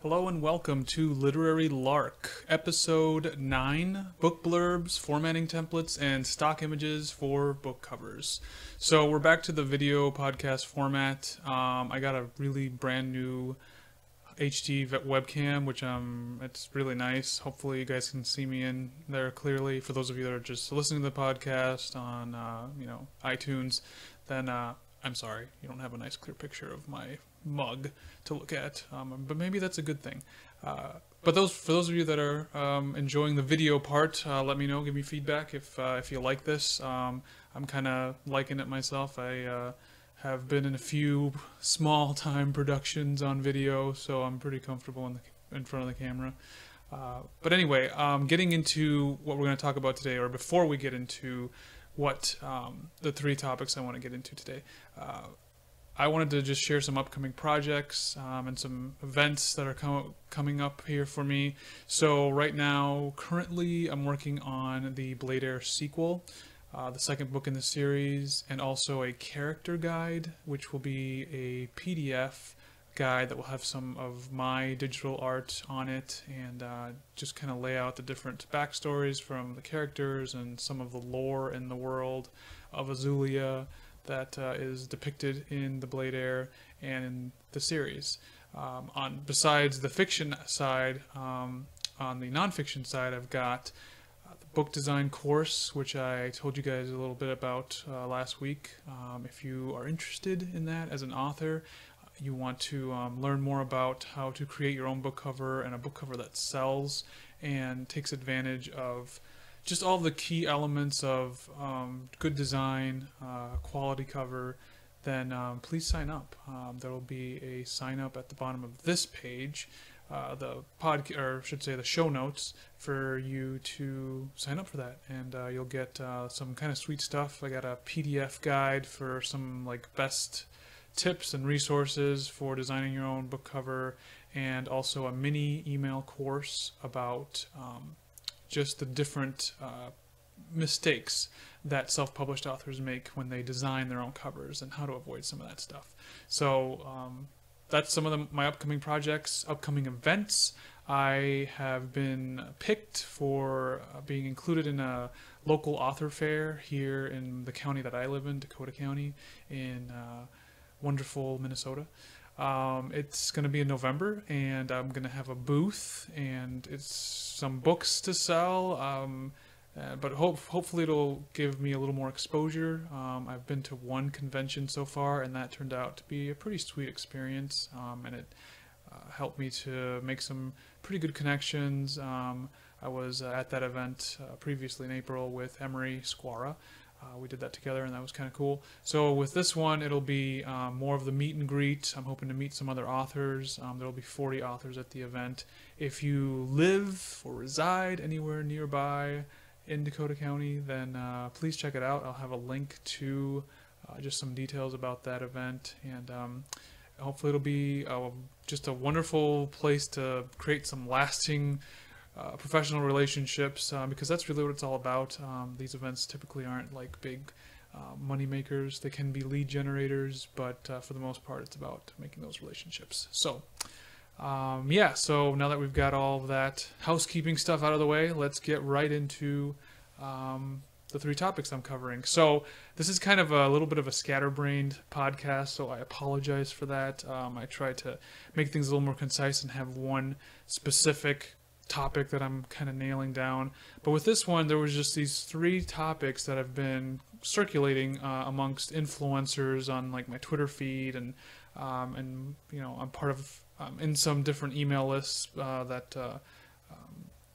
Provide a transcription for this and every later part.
Hello and welcome to Literary Lark, Episode 9, Book Blurbs, Formatting Templates, and Stock Images for Book Covers. So we're back to the video podcast format. I got a really brand new HD webcam, which it's really nice. Hopefully you guys can see me in there clearly. For those of you that are just listening to the podcast on iTunes, then I'm sorry, you don't have a nice clear picture of my mug to look at, but maybe that's a good thing. But for those of you that are enjoying the video part, let me know, give me feedback if you like this. I'm kind of liking it myself. I have been in a few small-time productions on video, so I'm pretty comfortable in front of the camera. But anyway, getting into what we're going to talk about today, or before we get into what the three topics I want to get into today, I wanted to just share some upcoming projects and some events that are coming up here for me. So right now, currently, I'm working on the Blade Air sequel, the second book in the series, and also a character guide, which will be a PDF guide that will have some of my digital art on it, and just kind of lay out the different backstories from the characters and some of the lore in the world of Azulia that is depicted in the Blade Air and in the series. Besides the fiction side, on the nonfiction side, I've got the book design course, which I told you guys a little bit about last week. If you are interested in that as an author, you want to learn more about how to create your own book cover and a book cover that sells and takes advantage of just all the key elements of good design, quality cover, then please sign up. There will be a sign up at the bottom of this page, the show notes, for you to sign up for that, and you'll get some kind of sweet stuff. I got a PDF guide for some best tips and resources for designing your own book cover, and also a mini email course about just the different mistakes that self-published authors make when they design their own covers and how to avoid some of that stuff. So that's some of my upcoming projects, upcoming events. I have been picked for being included in a local author fair here in the county that I live in, Dakota County, in wonderful Minnesota. It's going to be in November, and I'm going to have a booth, and it's some books to sell, but hopefully it'll give me a little more exposure. I've been to one convention so far, and that turned out to be a pretty sweet experience, and it helped me to make some pretty good connections. I was at that event previously in April with Emery Squara. We did that together, and that was kind of cool. So with this one, it'll be more of the meet and greet. I'm hoping to meet some other authors. There'll be 40 authors at the event. If you live or reside anywhere nearby in Dakota County, then please check it out. I'll have a link to just some details about that event, and hopefully it'll be just a wonderful place to create some lasting professional relationships, because that's really what it's all about. These events typically aren't like big money makers. They can be lead generators, but for the most part, it's about making those relationships. So so now that we've got all of that housekeeping stuff out of the way, let's get right into the three topics I'm covering. So this is kind of a little bit of a scatterbrained podcast, so I apologize for that. I try to make things a little more concise and have one specific topic that I'm kind of nailing down. But with this one, there was just these three topics that have been circulating amongst influencers on my Twitter feed, and I'm part of in some different email lists that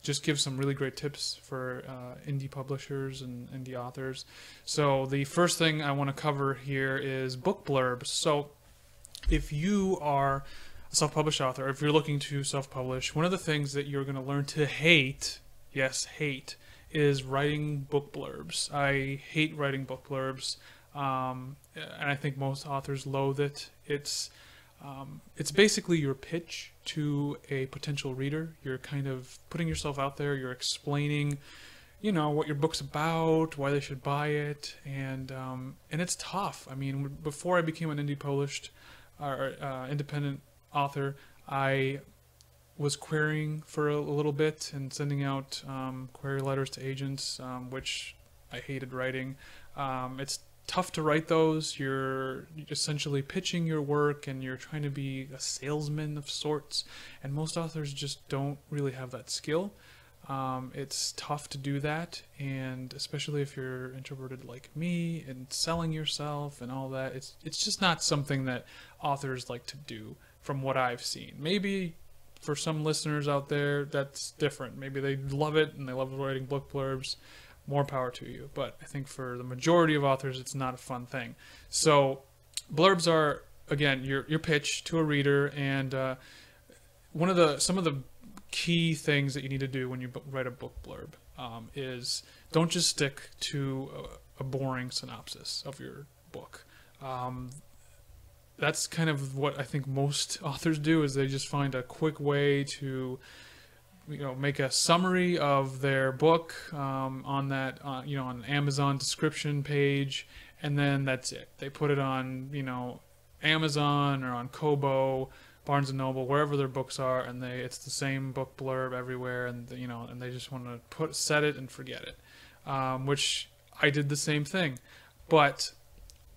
just give some really great tips for indie publishers and indie authors. So the first thing I want to cover here is book blurbs. So if you are self-published author, if you're looking to self-publish, one of the things that you're going to learn to hate, yes, hate, is writing book blurbs. I hate writing book blurbs, and I think most authors loathe it. It's basically your pitch to a potential reader. You're kind of putting yourself out there. You're explaining, what your book's about, why they should buy it, and it's tough. I mean, before I became an indie published or independent author, I was querying for a little bit and sending out query letters to agents, which I hated writing. It's tough to write those. You're essentially pitching your work and you're trying to be a salesman of sorts, and most authors just don't really have that skill. It's tough to do that, and especially if you're introverted like me and selling yourself and all that, it's just not something that authors like to do from what I've seen. Maybe for some listeners out there that's different. Maybe they love it and they love writing book blurbs. More power to you. But I think for the majority of authors, it's not a fun thing. So blurbs are, again, your pitch to a reader, and some of the key things that you need to do when you write a book blurb is don't just stick to a boring synopsis of your book. That's kind of what I think most authors do, is they just find a quick way to make a summary of their book on that on an Amazon description page, and then that's it. They put it on Amazon or on Kobo, Barnes and Noble, wherever their books are, and it's the same book blurb everywhere, and and they just want to set it and forget it, which I did the same thing. But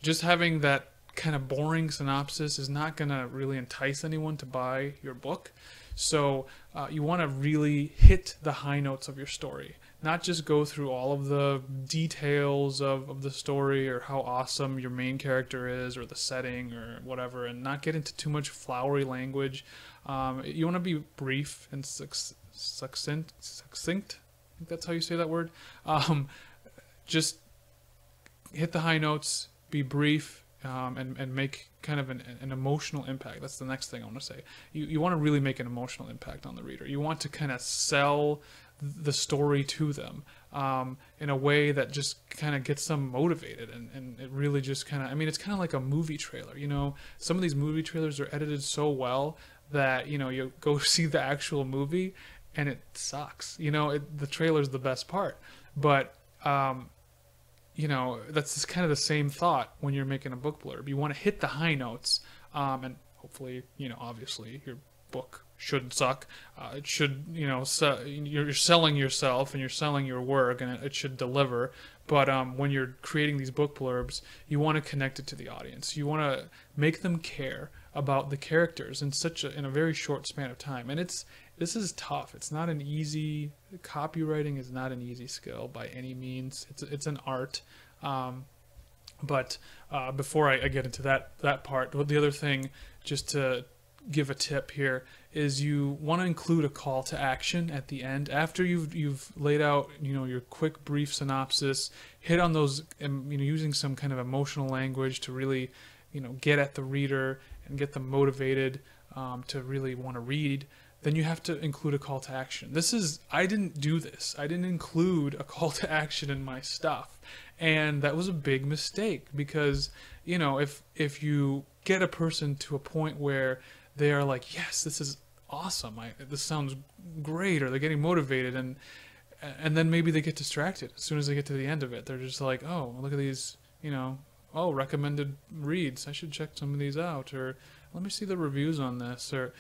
just having that kind of boring synopsis is not going to really entice anyone to buy your book. So you want to really hit the high notes of your story, not just go through all of the details of the story or how awesome your main character is or the setting or whatever, and not get into too much flowery language. You want to be brief and succinct. I think that's how you say that word. Just hit the high notes, be brief, and make kind of an emotional impact. That's the next thing I want to say. You want to really make an emotional impact on the reader. You want to kind of sell the story to them in a way that just kind of gets them motivated, and it really just kind of, it's kind of like a movie trailer. Some of these movie trailers are edited so well that you go see the actual movie and it sucks. The trailer's the best part, but that's just kind of the same thought when you're making a book blurb. You want to hit the high notes, and hopefully, obviously your book shouldn't suck. It should, you're selling yourself and you're selling your work, and it should deliver. But when you're creating these book blurbs, you want to connect it to the audience. You want to make them care about the characters in a very short span of time. And this is tough. It's not an easy, copywriting is not an easy skill by any means. It's an art. But before I get into that part, the other thing, just to give a tip here, is you want to include a call to action at the end after you've laid out your quick brief synopsis. Hit on those, using some kind of emotional language to really get at the reader and get them motivated to really want to read. Then you have to include a call to action. I didn't do this. I didn't include a call to action in my stuff. And that was a big mistake, because, if you get a person to a point where they are like, yes, this is awesome, this sounds great, or they're getting motivated, and then maybe they get distracted as soon as they get to the end of it. They're just like, oh, look at these, recommended reads. I should check some of these out, or let me see the reviews on this, or,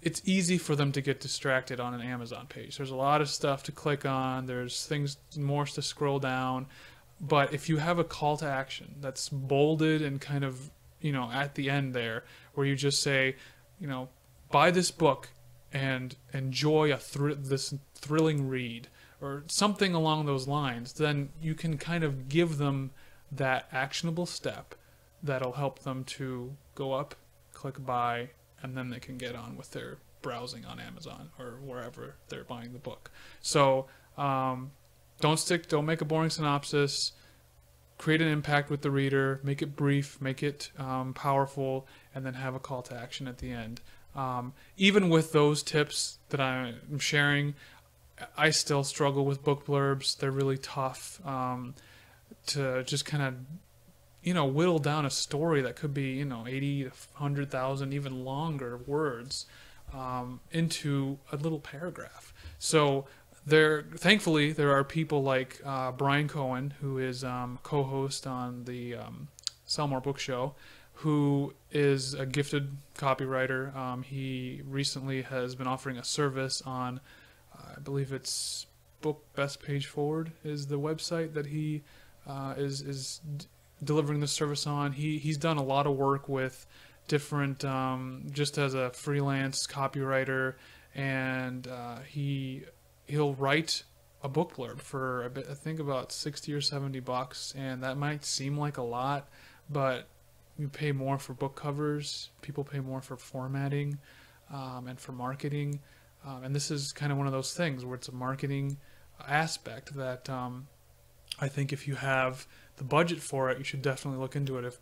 it's easy for them to get distracted on an Amazon page. There's a lot of stuff to click on. There's more to scroll down. But if you have a call to action that's bolded and kind of, at the end there, where you just say, buy this book and enjoy this thrilling read, or something along those lines, then you can kind of give them that actionable step that'll help them to go up, click buy, and then they can get on with their browsing on Amazon or wherever they're buying the book. So don't make a boring synopsis. Create an impact with the reader. Make it brief. Make it powerful, and then have a call to action at the end. Even with those tips that I'm sharing, I still struggle with book blurbs. They're really tough to just kind of whittle down a story that could be 80 to 100,000, even longer words into a little paragraph. So thankfully there are people like Brian Cohen, who is co-host on the Sell More Book Show, who is a gifted copywriter. He recently has been offering a service on, I believe it's Book Best Page Forward is the website that he is delivering this service on. He's done a lot of work with different, just as a freelance copywriter, and he'll write a book blurb for I think about 60 or 70 bucks, and that might seem like a lot, but you pay more for book covers, people pay more for formatting, and for marketing, and this is kind of one of those things where it's a marketing aspect that I think if you have the budget for it, you should definitely look into it. If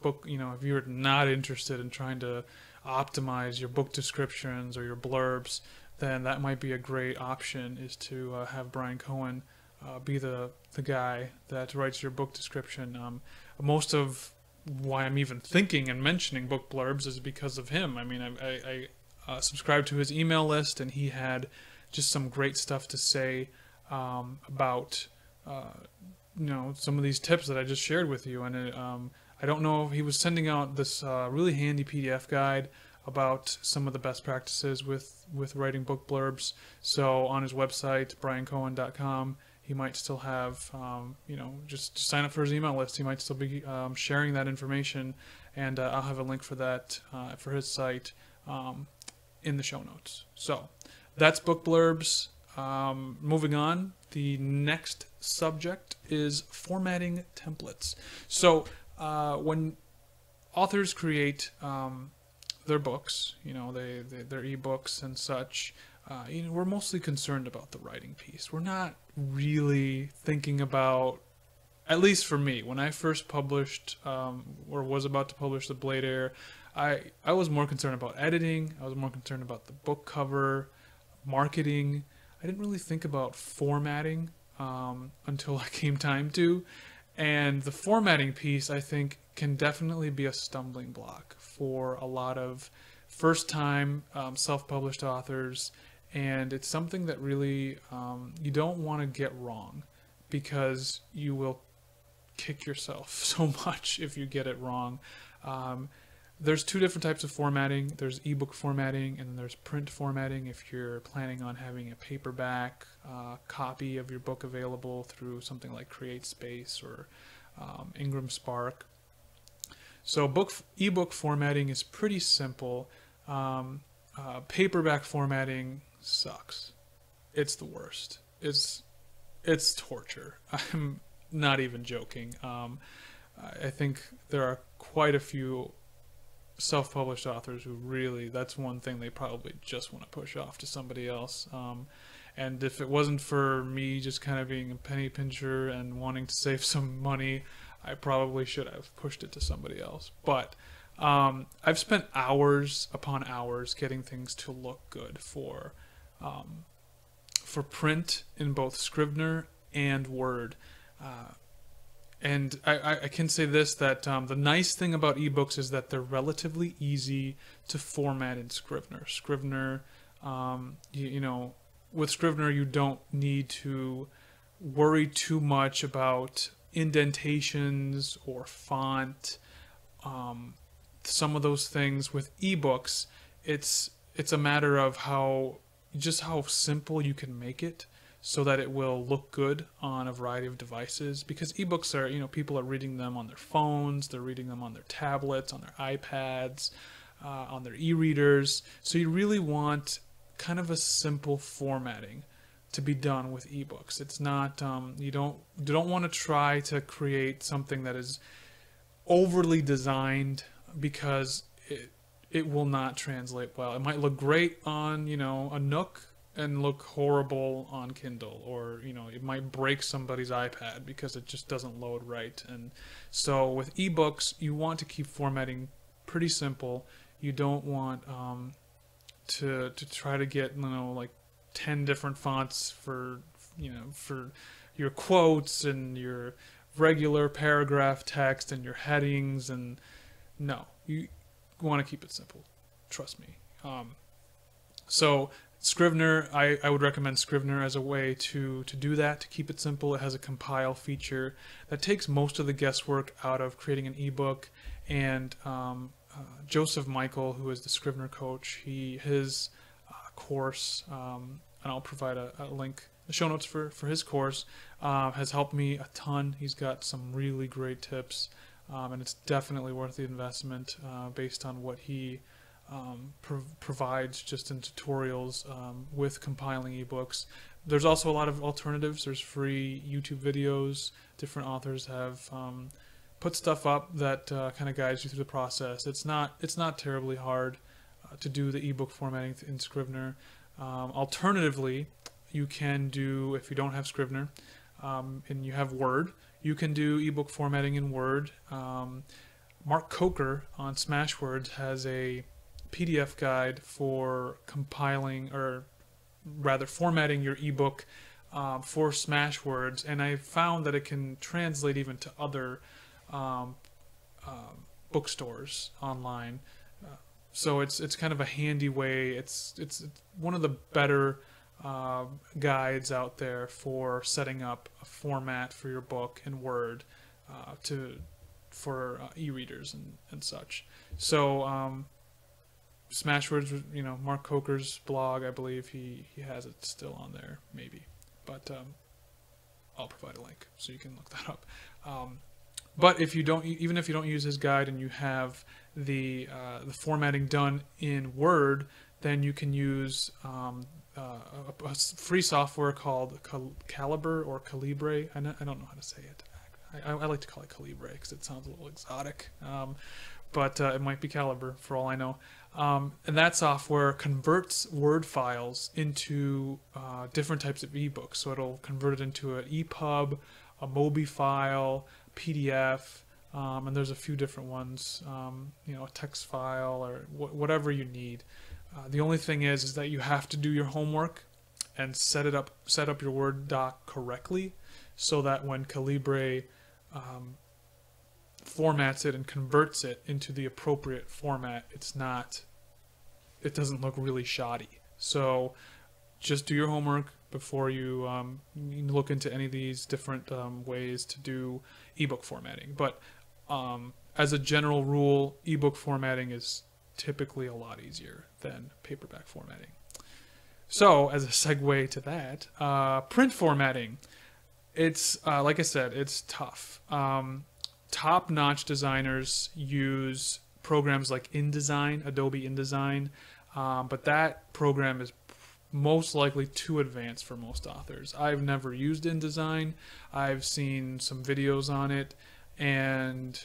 you're not interested in trying to optimize your book descriptions or your blurbs, then that might be a great option, is to have Brian Cohen be the guy that writes your book description. Most of why I'm even thinking and mentioning book blurbs is because of him. I mean, I subscribed to his email list, and he had just some great stuff to say about some of these tips that I just shared with you. And I don't know if he was sending out this really handy PDF guide about some of the best practices with writing book blurbs. So on his website, briancohen.com, he might still have, just sign up for his email list. He might still be sharing that information, and I'll have a link for that for his site in the show notes. So that's book blurbs. Moving on, the next subject is formatting templates. So when authors create their books, their ebooks and such, we're mostly concerned about the writing piece. We're not really thinking about, at least for me, when I first published or was about to publish The Blade Heir, I was more concerned about editing. I was more concerned about the book cover, marketing. I didn't really think about formatting until I came time to. And the formatting piece, I think, can definitely be a stumbling block for a lot of first-time self-published authors. And it's something that really you don't want to get wrong, because you will kick yourself so much if you get it wrong. There's two different types of formatting. There's ebook formatting, and then there's print formatting if you're planning on having a paperback copy of your book available through something like CreateSpace or Ingram Spark. So ebook formatting is pretty simple. Paperback formatting sucks. It's the worst. It's torture. I'm not even joking. I think there are quite a few self-published authors who really, that's one thing they probably just want to push off to somebody else. And if it wasn't for me just kind of being a penny pincher and wanting to save some money, I probably should have pushed it to somebody else. But I've spent hours upon hours getting things to look good for print in both Scribner and Word. And I can say this, that the nice thing about ebooks is that they're relatively easy to format in Scribner. Scribner, with Scribner you don't need to worry too much about indentations or font. Some of those things with ebooks, it's a matter of how simple you can make it, so that it will look good on a variety of devices. Because ebooks are, people are reading them on their phones, they're reading them on their tablets, on their iPads, on their e-readers. So you really want kind of a simple formatting to be done with ebooks. It's not, you don't want to try to create something that is overly designed, because it will not translate well. It might look great on, a Nook, and look horrible on Kindle, or it might break somebody's iPad because it just doesn't load right. And so with ebooks, you want to keep formatting pretty simple. You don't want to try to get like 10 different fonts for your quotes and your regular paragraph text and your headings. And no, you want to keep it simple, trust me. So Scrivener, I would recommend Scrivener as a way to do that, to keep it simple. It has a compile feature that takes most of the guesswork out of creating an ebook, and Joseph Michael, who is the Scribner coach, his course, and I'll provide a link, the show notes for his course, has helped me a ton. He's got some really great tips, and it's definitely worth the investment based on what he provides just in tutorials with compiling ebooks. There's also a lot of alternatives. There's free YouTube videos. Different authors have put stuff up that kind of guides you through the process. It's not terribly hard to do the ebook formatting in Scribner. Alternatively, you can do, if you don't have Scribner and you have Word, you can do ebook formatting in Word. Mark Coker on Smashwords has a PDF guide for compiling, or rather formatting your ebook for Smashwords, and I found that it can translate even to other bookstores online. So it's kind of a handy way. It's one of the better guides out there for setting up a format for your book in Word for e-readers and such. So Smashwords, Mark Coker's blog, I believe he has it still on there, maybe, but I'll provide a link so you can look that up. But if you don't, even if you don't use his guide and you have the formatting done in Word, then you can use a free software called Calibre or Calibre. I don't know how to say it. I like to call it Calibre because it sounds a little exotic, but it might be Calibre for all I know. And that software converts Word files into different types of ebooks. So it'll convert it into an EPUB, a MOBI file, PDF, and there's a few different ones, a text file or whatever you need. The only thing is that you have to do your homework and set up your Word doc correctly, so that when Calibre formats it and converts it into the appropriate format, it doesn't look really shoddy. So just do your homework before you look into any of these different ways to do ebook formatting. But as a general rule, ebook formatting is typically a lot easier than paperback formatting. So as a segue to that, print formatting, it's like I said, it's tough. Top-notch designers use programs like InDesign, Adobe InDesign, but that program is most likely too advanced for most authors. I've never used InDesign. I've seen some videos on it, and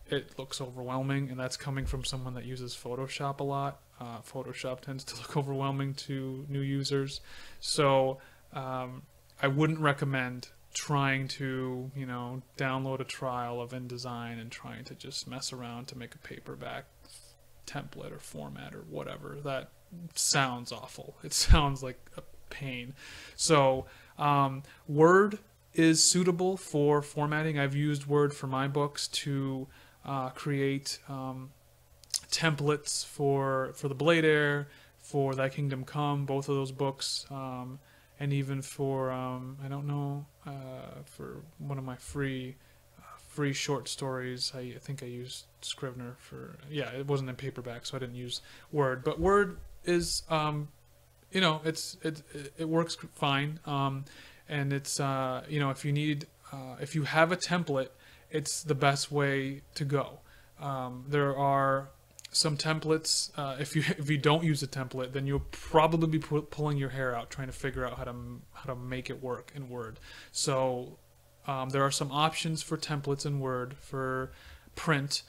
it looks overwhelming, and that's coming from someone that uses Photoshop a lot. Photoshop tends to look overwhelming to new users, so I wouldn't recommend trying to, download a trial of InDesign and trying to just mess around to make a paperback template or format or whatever. That sounds awful. It sounds like a pain. So Word is suitable for formatting. I've used Word for my books to create templates for the Blade Heir, for Thy Kingdom Come, both of those books, and even for for one of my free short stories. I think I used Scribner for, it wasn't in paperback, so I didn't use Word. But Word is it works fine, and it's if you need if you have a template, it's the best way to go. There are some templates. If you don't use a template, then you'll probably be pulling your hair out trying to figure out how to make it work in Word. So there are some options for templates in Word for print.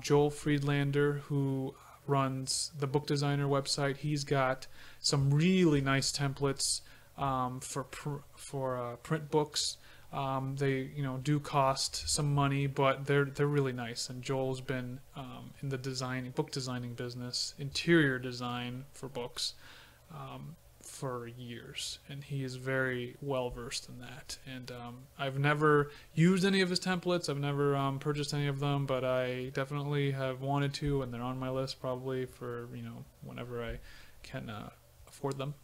Joel Friedlander, who runs the Book Designer website, he's got some really nice templates for print books. They do cost some money, but they're really nice. And Joel's been in the book designing business, interior design for books, for years, and he is very well versed in that. And I've never used any of his templates. I've never purchased any of them, but I definitely have wanted to, and they're on my list probably for whenever I can afford them.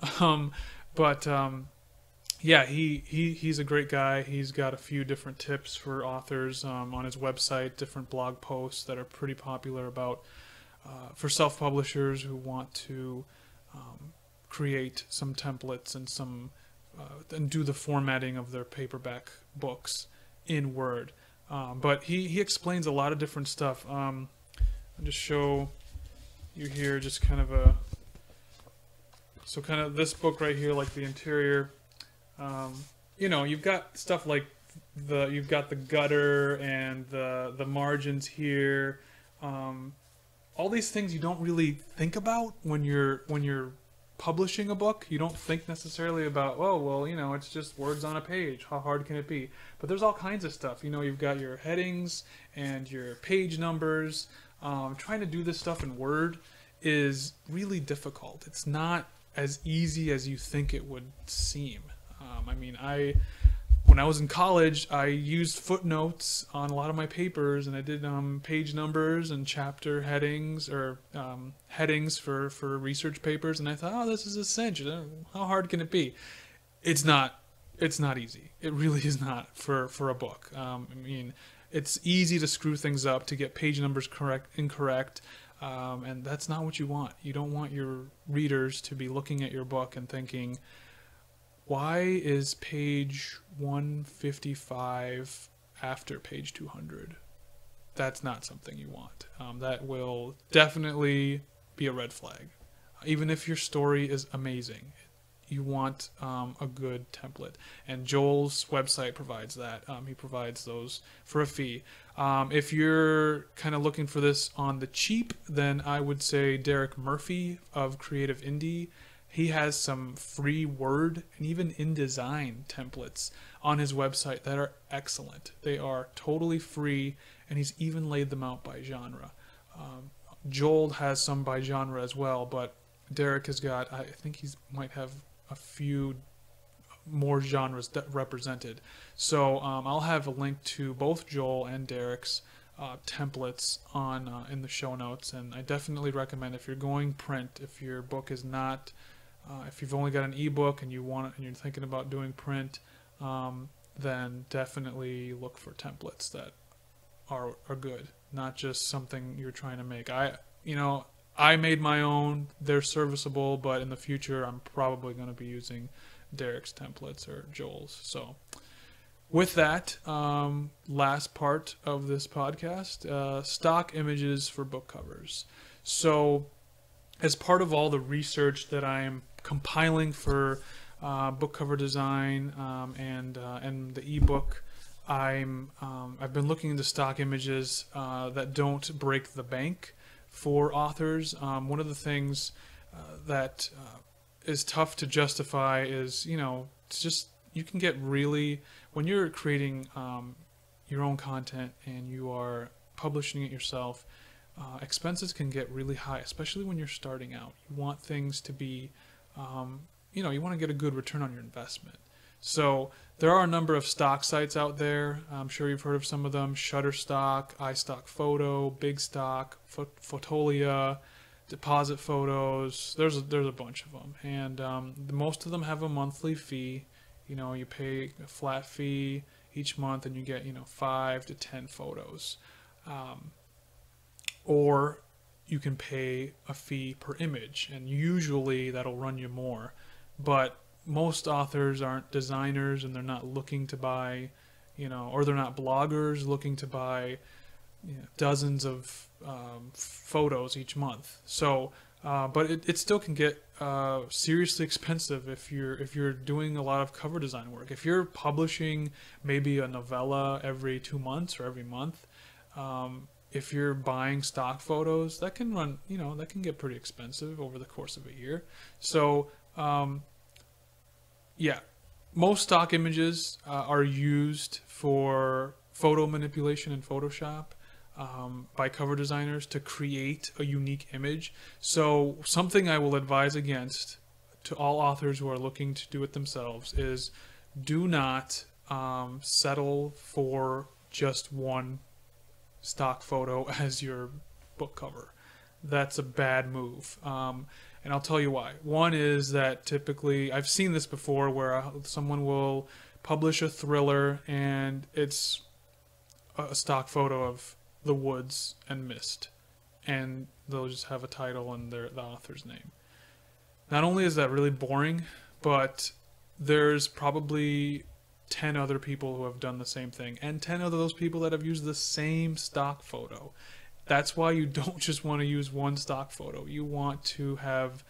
yeah, he's a great guy. He's got a few different tips for authors on his website, different blog posts that are pretty popular about for self-publishers who want to create some templates and some and do the formatting of their paperback books in Word. But he explains a lot of different stuff. I'll just show you here just kind of kind of this book right here, like the interior. You know, you've got stuff like you've got the gutter and the margins here. All these things you don't really think about when you're publishing a book. You don't think necessarily about, oh well, you know, it's just words on a page. How hard can it be? But there's all kinds of stuff. You know, you've got your headings and your page numbers. Trying to do this stuff in Word is really difficult. It's not as easy as you think it would seem. I mean, when I was in college, I used footnotes on a lot of my papers, and I did page numbers and chapter headings or headings for research papers, and I thought, oh, this is a cinch. How hard can it be? It's not easy. It really is not for a book. I mean, it's easy to screw things up, to get page numbers incorrect, and that's not what you want. You don't want your readers to be looking at your book and thinking, why is page 155 after page 200? That's not something you want. That will definitely be a red flag. Even if your story is amazing, you want a good template. And Joel's website provides that. He provides those for a fee. If you're kind of looking for this on the cheap, then I would say Derek Murphy of Creative Indie. He has some free Word and even InDesign templates on his website that are excellent. They are totally free, and he's even laid them out by genre. Joel has some by genre as well, but Derek has got, I think he might have a few more genres represented. So I'll have a link to both Joel and Derek's templates on in the show notes, and I definitely recommend, if you're going print, if your book is not if you've only got an ebook and you're thinking about doing print, then definitely look for templates that are good, not just something you're trying to make. I made my own. They're serviceable, but in the future I'm probably going to be using Derek's templates or Joel's. So with that, last part of this podcast, stock images for book covers. So as part of all the research that I'm compiling for book cover design and the ebook, I've been looking into stock images that don't break the bank for authors. One of the things that is tough to justify is, it's just, you can get really, when you're creating your own content and you are publishing it yourself, expenses can get really high, especially when you're starting out. You want things to be, you want to get a good return on your investment. So there are a number of stock sites out there. I'm sure you've heard of some of them: Shutterstock, iStock Photo, Big Stock, Fotolia, Deposit Photos. There's a bunch of them, and most of them have a monthly fee. You pay a flat fee each month, and you get 5 to 10 photos. Or you can pay a fee per image, and usually that'll run you more. But most authors aren't designers, and they're not looking to buy, or they're not bloggers looking to buy dozens of photos each month. So, but it still can get seriously expensive if you're doing a lot of cover design work. If you're publishing maybe a novella every 2 months or every month, if you're buying stock photos, that can run, that can get pretty expensive over the course of a year. So, yeah, most stock images are used for photo manipulation in Photoshop by cover designers to create a unique image. So something I will advise against to all authors who are looking to do it themselves is, do not settle for just one stock photo as your book cover. that's a bad move. And I'll tell you why. One is that typically, I've seen this before, where someone will publish a thriller and it's a stock photo of the woods and mist, and they'll just have a title and the author's name. Not only is that really boring, but there's probably 10 other people who have done the same thing, and 10 of those people that have used the same stock photo. That's why you don't just want to use one stock photo. You want to have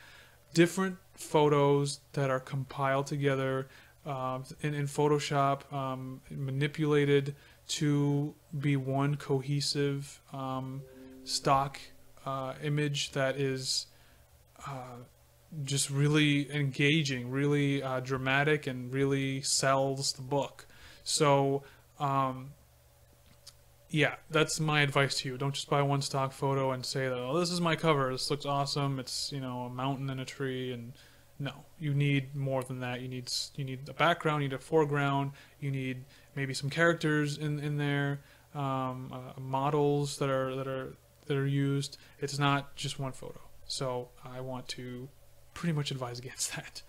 different photos that are compiled together in Photoshop, manipulated to be one cohesive stock image that is just really engaging, really dramatic, and really sells the book. So yeah, that's my advice to you. Don't just buy one stock photo and say that, oh, this is my cover, this looks awesome, it's, you know, a mountain and a tree. And no, you need more than that. You need a background, you need a foreground, you need maybe some characters in there, models that are used. It's not just one photo. So I want to pretty much advise against that.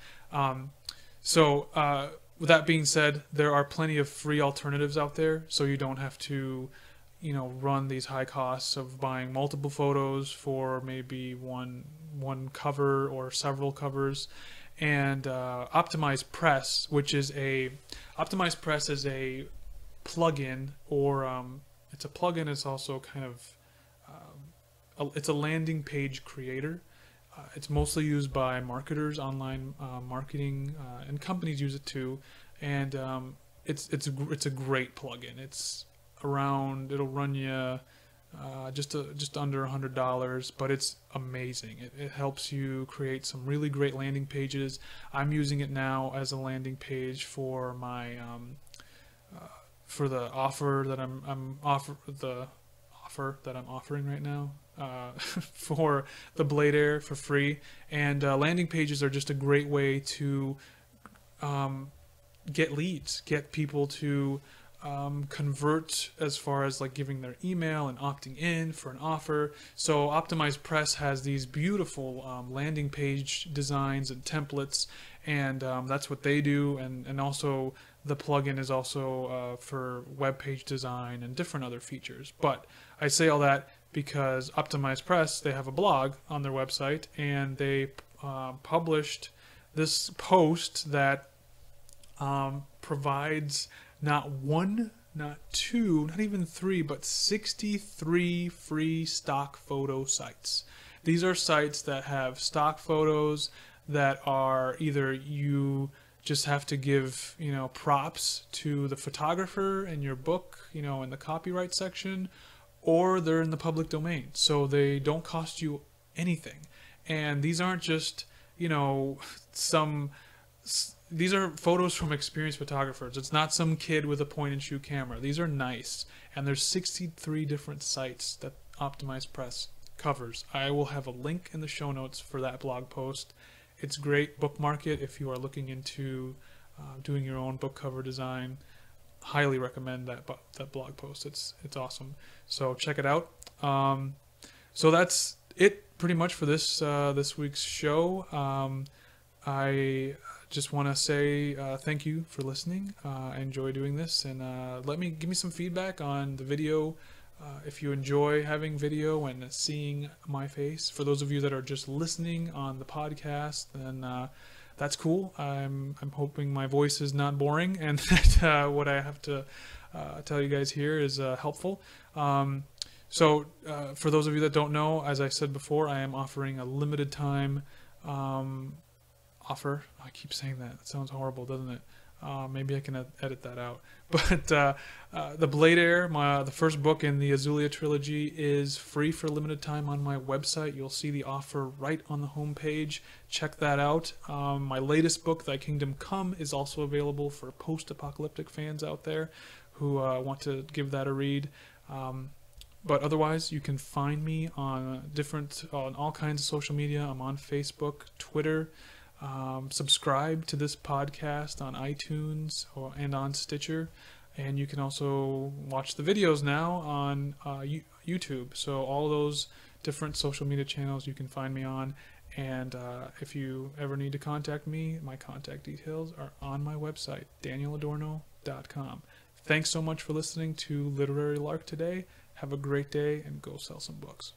With that being said, there are plenty of free alternatives out there, so you don't have to, you know, run these high costs of buying multiple photos for maybe one cover or several covers. And Optimize Press, which is Optimize Press is a plugin, or it's a plugin. It's also kind of it's a landing page creator. It's mostly used by marketers, online marketing, and companies use it too. And it's a great plugin. It's around, it'll run you just under $100, but it's amazing. It helps you create some really great landing pages. I'm using it now as a landing page for my for the offer that I'm offering right now. For the Blade Air for free. And landing pages are just a great way to get leads, get people to convert as far as like giving their email and opting in for an offer. So Optimize Press has these beautiful landing page designs and templates, and that's what they do. And also the plugin is also for web page design and different other features. But I say all that because Optimize Press, they have a blog on their website, and they published this post that provides not one, not two, not even three, but 63 free stock photo sites. These are sites that have stock photos that are either you just have to give, you know, props to the photographer in your book, you know, in the copyright section, or they're in the public domain, so they don't cost you anything. And these aren't just, you know, these are photos from experienced photographers. It's not some kid with a point-and-shoot camera. These are nice, and there's 63 different sites that Optimize Press covers. I will have a link in the show notes for that blog post. It's great. Bookmark it if you are looking into doing your own book cover design. Highly recommend that blog post. It's awesome. So check it out. So that's it pretty much for this week's show. I just want to say thank you for listening. I enjoy doing this, and give me some feedback on the video. If you enjoy having video and seeing my face. For those of you that are just listening on the podcast, then that's cool. I'm hoping my voice is not boring, and that what I have to tell you guys here is helpful. So for those of you that don't know, as I said before, I am offering a limited time offer. I keep saying that. It sounds horrible, doesn't it? Maybe I can edit that out. But the Blade Air, the first book in the Azulia trilogy, is free for a limited time on my website. You'll see the offer right on the home page. Check that out. My latest book, Thy Kingdom Come, is also available for post-apocalyptic fans out there who want to give that a read. But otherwise, you can find me on all kinds of social media. I'm on Facebook, Twitter. Subscribe to this podcast on iTunes and on Stitcher, and you can also watch the videos now on YouTube. So all those different social media channels you can find me on. And if you ever need to contact me, my contact details are on my website, danieladorno.com. Thanks so much for listening to Literary Lark today. Have a great day and go sell some books.